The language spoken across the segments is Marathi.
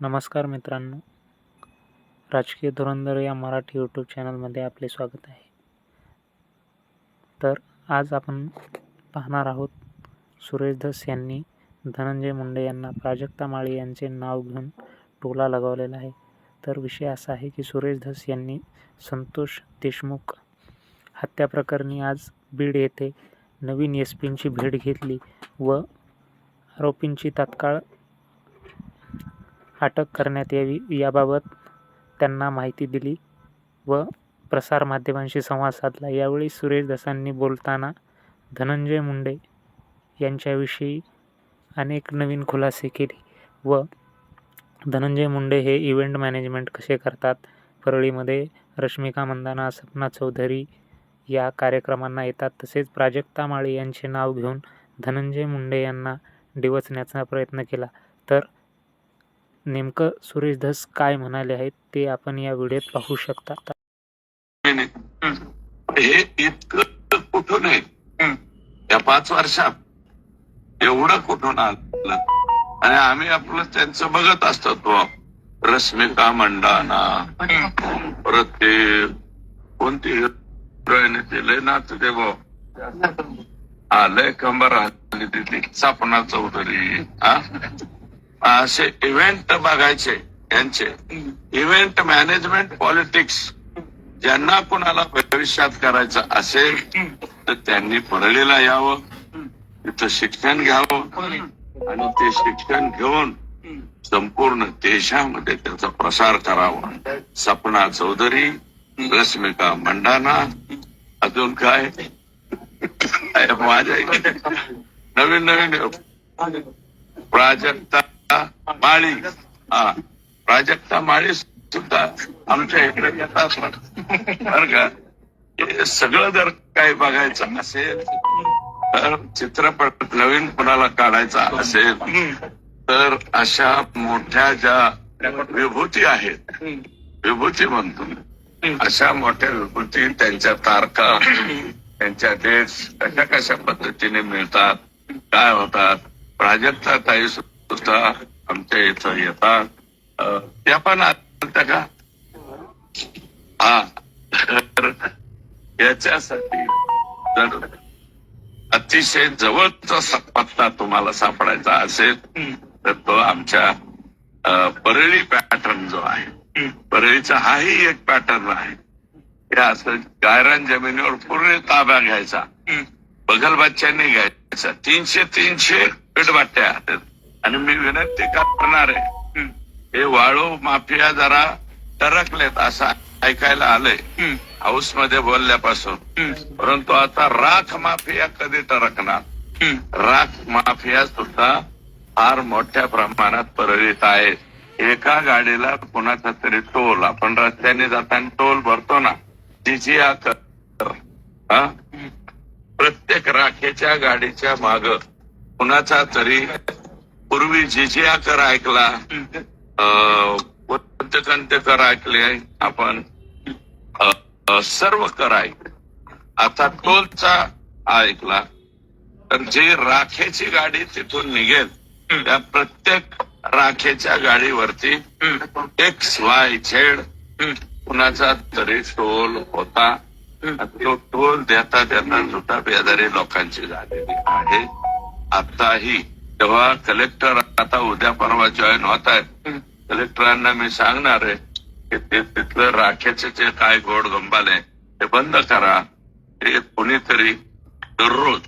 नमस्कार मित्रांनो, राजकीय धुरंधर या मराठी यूट्यूब चॅनलमध्ये आपले स्वागत आहे. तर आज आपण पाहणार आहोत सुरेश धस यांनी धनंजय मुंडे यांना प्राजक्ता माळी यांचे नाव घेऊन टोला लगावलेला आहे. तर विषय असा आहे की सुरेश धस यांनी संतोष देशमुख हत्या प्रकरणी आज बीड येथे नवीन एसपींची भेट घेतली व आरोपींची तात्काळ अटक करण्यात यावी याबाबत त्यांना माहिती दिली व प्रसारमाध्यमांशी संवाद साधला. यावेळी सुरेश धसांनी बोलताना धनंजय मुंडे यांच्याविषयी अनेक नवीन खुलासे केले व धनंजय मुंडे हे इव्हेंट मॅनेजमेंट कसे करतात, परळीमध्ये रश्मिका मंदाना, सपना चौधरी या कार्यक्रमांना येतात, तसेच प्राजक्ता माळी यांचे नाव घेऊन धनंजय मुंडे यांना डिवचण्याचा प्रयत्न केला. तर नेमकं सुरेश धस काय म्हणाले आहेत ते आपण या व्हिडिओत पाहू शकता. हे इतकं कुठून आहे या 5 वर्षात एवढं कुठून आलं? आणि आम्ही आपलं त्यांचं बघत असतो. तो रश्मिका मंडाना, परत ते कोणती हिरोईन लय नाच ते लय कंबर आली तिथली सपना चौधरी, असे इव्हेंट बघायचे. यांचे इव्हेंट मॅनेजमेंट पॉलिटिक्स ज्यांना कोणाला भविष्यात करायचं असेल तर त्यांनी परळीला यावं, तिथं शिक्षण घ्यावं आणि ते शिक्षण घेऊन संपूर्ण देशामध्ये त्याचा प्रसार करावा. सपना चौधरी, रश्मिका मंडाना, अजून काय माझ्या नवीन प्राजक्ता माळी, प्राजक्ता माळी सुद्धा आमच्या इकडे येतात बरं का. हे सगळं जर काही बघायचं असेल तर, चित्रपट नवीन कोणाला काढायचा असेल तर अशा मोठ्या ज्या विभूती आहेत, विभूती म्हणतो अशा मोठ्या विभूती, त्यांच्या तारखा, त्यांच्या डेट्स कशा कशा पद्धतीने मिळतात, काय होतात. प्राजक्ता ताई सुद्धा आमच्या इथं येतात. त्या पण आल्या का? तर याच्यासाठी जर अतिशय जवळचा पत्ता तुम्हाला सापडायचा असेल तर तो आमच्या परळी पॅटर्न जो आहे, परळीचा हाही एक पॅटर्न आहे. हे असं गायरान जमिनीवर पूर्ण ताबा घ्यायचा, बगलबच्च्यांनी घ्यायचा. 300 पेटबाट्या आणि मी विनंती करणार आहे, हे वाळू माफिया जरा टरकलेत असं ऐकायला आलंय हाऊस मध्ये बोलल्यापासून. परंतु आता राख माफिया कधी टरकणार? राख माफिया सुद्धा फार मोठ्या प्रमाणात परळीत आहे. एका गाडीला कोणाचा तरी टोल, आपण रस्त्याने जाताना टोल भरतो ना, जिजिया कर, प्रत्येक राखेच्या गाडीच्या माग कुणाचा तरी पूर्वी जिजिया कर ऐकला, कोणते कर ऐकले आपण, सर्व कर ऐकले. आता टोलचा ऐकला तर जी राखेची गाडी तिथून निघेल त्या प्रत्येक राखेच्या गाडीवरती XYZ कुणाचा तरी टोल होता. तो टोल देता सुद्धा बेजारी लोकांची झालेली आहे. आताही तेव्हा कलेक्टर आता उद्या परवा जॉईन होत आहेत, कलेक्टरांना मी सांगणार आहे की ते तिथलं राखेचे जे काय गोड गंबाले ते बंद करा. ते कोणीतरी दररोज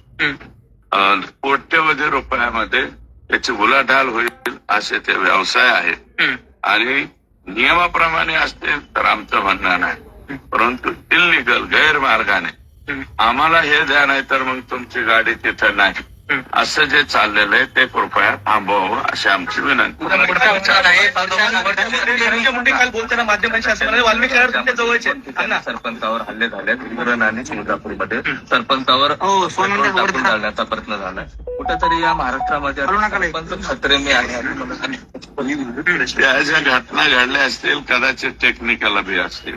कोट्यवधी रुपयामध्ये त्याची उलाढाल होईल असे ते व्यवसाय आहेत. आणि नियमाप्रमाणे असतील तर आमचं म्हणणं नाही, परंतु इलिगल गैरमार्गाने आम्हाला हे द्या नाही तर मग तुमची गाडी तिथे नाही असं जे चाललेलं आहे ते कृपया थांबवावं अशी आमची विनंती. काल बोलताना माध्यमांशी असं म्हणाले वाल्मिकी नगर तुमच्या जवळचे सरपंचावर हल्ले झाले मुरण आणि सोलापूरमध्ये सरपंचावर टाकून घालण्याचा प्रयत्न झाला. कुठेतरी या महाराष्ट्रामध्ये सरपंच खतरे मी आहे. त्या ज्या घटना घडल्या असतील कदाचित टेक्निकल बी असतील.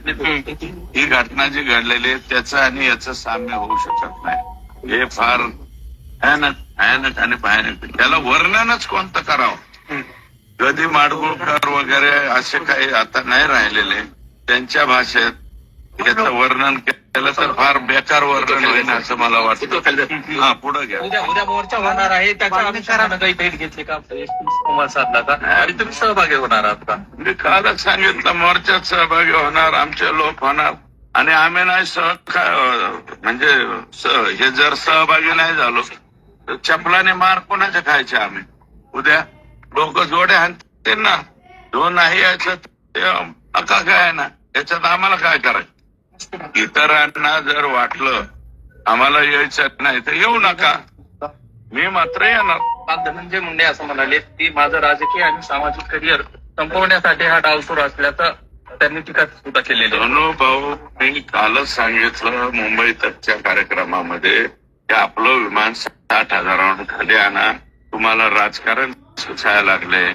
ही घटना जी घडलेली आहे त्याचं आणि याचं साम्य होऊ शकत नाही. हे फार भयानक आणि भयानक. त्याला वर्णनच कोणतं करावं गदी माडगुळकर वगैरे असे काही आता नाही राहिलेले. त्यांच्या भाषेत याचं वर्णन केलं तर फार बेकार वर्णन होईल असं मला वाटतं. हा, पुढे घ्या. उद्या मोर्चा होणार आहे, त्याच्या अनुषंगानं काही भेट घेतली का? संवाद साधला का? आणि तुम्ही सहभागी होणार आहात का? मी कालच सांगितलं, मोर्चात सहभागी होणार, आमचे लोक होणार. आणि आम्ही नाही म्हणजे हे जर सहभागी नाही झालो तर चपलाने मार कोणाच्या खायचे आम्ही? उद्या लोक जोडे हाणतील ना. जो नाही यायचं ते नका काय ना, याच्यात आम्हाला काय करायचं? इतरांना जर वाटलं आम्हाला यायचं नाही तर येऊ नका, मी मात्र येणार. काल धनंजय मुंडे असं म्हणाले की माझं राजकीय आणि सामाजिक करिअर संपवण्यासाठी हा डाव सुरू असल्याचं त्यांनी टीका सुद्धा केलेली आहे. दोनो भाऊ, मी कालच सांगितलं मुंबई तकच्या कार्यक्रमामध्ये की आपलं विमान 60,000 खाली आणा, तुम्हाला राजकारण सुचायला लागले.